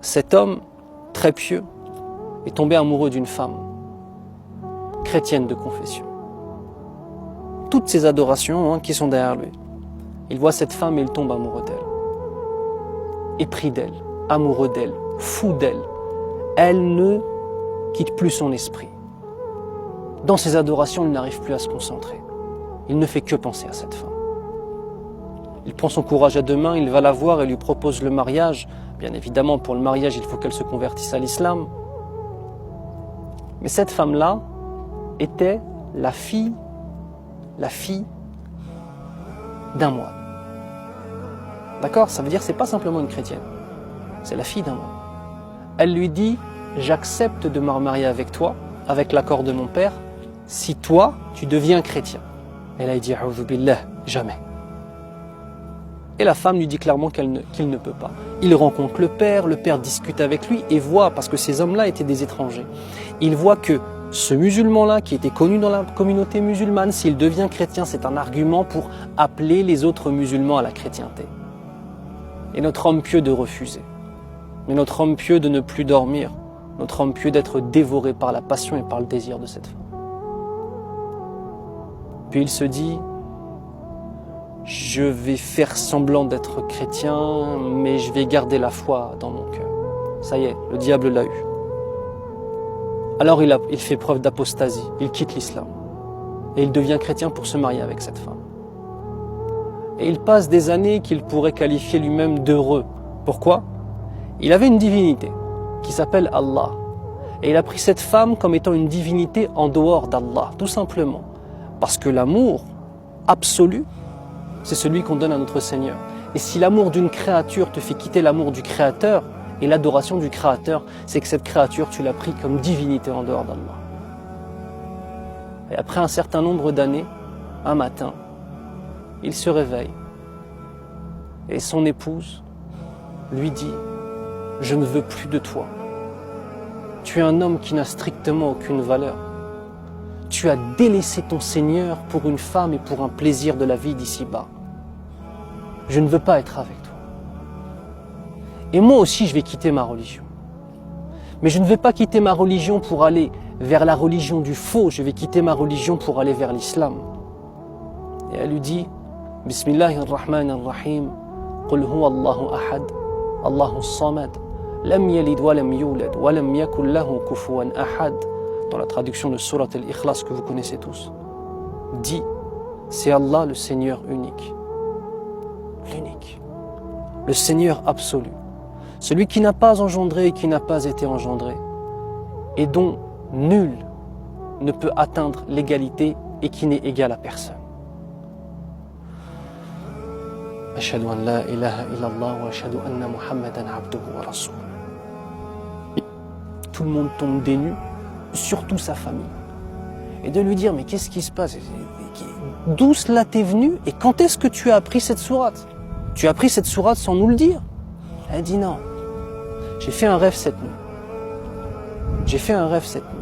cet homme très pieux est tombé amoureux d'une femme chrétienne de confession. Toutes ces adorations qui sont derrière lui. Il voit cette femme et il tombe amoureux d'elle. Épris d'elle, amoureux d'elle, fou d'elle. Elle ne quitte plus son esprit. Dans ses adorations, il n'arrive plus à se concentrer. Il ne fait que penser à cette femme. Il prend son courage à deux mains, il va la voir et lui propose le mariage. Bien évidemment, pour le mariage, il faut qu'elle se convertisse à l'islam. Mais cette femme-là était la fille d'un moine. D'accord? Ça veut dire que ce n'est pas simplement une chrétienne. C'est la fille d'un moine. Elle lui dit, j'accepte de me remarier avec toi, avec l'accord de mon père, si toi, tu deviens chrétien. Et là, il dit, A'udhu billah, jamais. Et la femme lui dit clairement qu'il ne peut pas. Il rencontre le père discute avec lui et voit, parce que ces hommes-là étaient des étrangers, il voit que ce musulman-là, qui était connu dans la communauté musulmane, s'il devient chrétien, c'est un argument pour appeler les autres musulmans à la chrétienté. Et notre homme pieux de refuser. Mais notre homme pieux de ne plus dormir. Notre homme pieux d'être dévoré par la passion et par le désir de cette femme. Puis il se dit, je vais faire semblant d'être chrétien, mais je vais garder la foi dans mon cœur. Ça y est, le diable l'a eu. Alors il fait preuve d'apostasie, il quitte l'islam. Et il devient chrétien pour se marier avec cette femme. Et il passe des années qu'il pourrait qualifier lui-même d'heureux. Pourquoi? Il avait une divinité qui s'appelle Allah. Et il a pris cette femme comme étant une divinité en dehors d'Allah, tout simplement. Parce que l'amour absolu, c'est celui qu'on donne à notre Seigneur. Et si l'amour d'une créature te fait quitter l'amour du Créateur, et l'adoration du Créateur, c'est que cette créature, tu l'as pris comme divinité en dehors d'Allah. Et après un certain nombre d'années, un matin, il se réveille. Et son épouse lui dit, je ne veux plus de toi. Tu es un homme qui n'a strictement aucune valeur. Tu as délaissé ton Seigneur pour une femme et pour un plaisir de la vie d'ici-bas. Je ne veux pas être avec toi. Et moi aussi, je vais quitter ma religion. Mais je ne vais pas quitter ma religion pour aller vers la religion du faux. Je vais quitter ma religion pour aller vers l'islam. Et elle lui dit, Bismillahirrahmanirrahim, Qul huwa Allahu ahad, Allahu samad, lam yalid wa lam yulad, wa lam yakul lahu kufuwan ahad. Dans la traduction de Surat al-Ikhlas que vous connaissez tous. Dit, c'est Allah le Seigneur unique. L'unique. Le Seigneur absolu. Celui qui n'a pas engendré et qui n'a pas été engendré. Et dont nul ne peut atteindre l'égalité et qui n'est égal à personne. Ashhadu an la ilaha illallah wa ashhadu anna Muhammadan abduhu wa rasuluh. Tout le monde tombe des nues, surtout sa famille. Et de lui dire, mais qu'est-ce qui se passe? D'où cela t'est venu? Et quand est-ce que tu as appris cette sourate? Tu as appris cette sourate sans nous le dire? Elle dit non. J'ai fait un rêve cette nuit. J'ai fait un rêve cette nuit.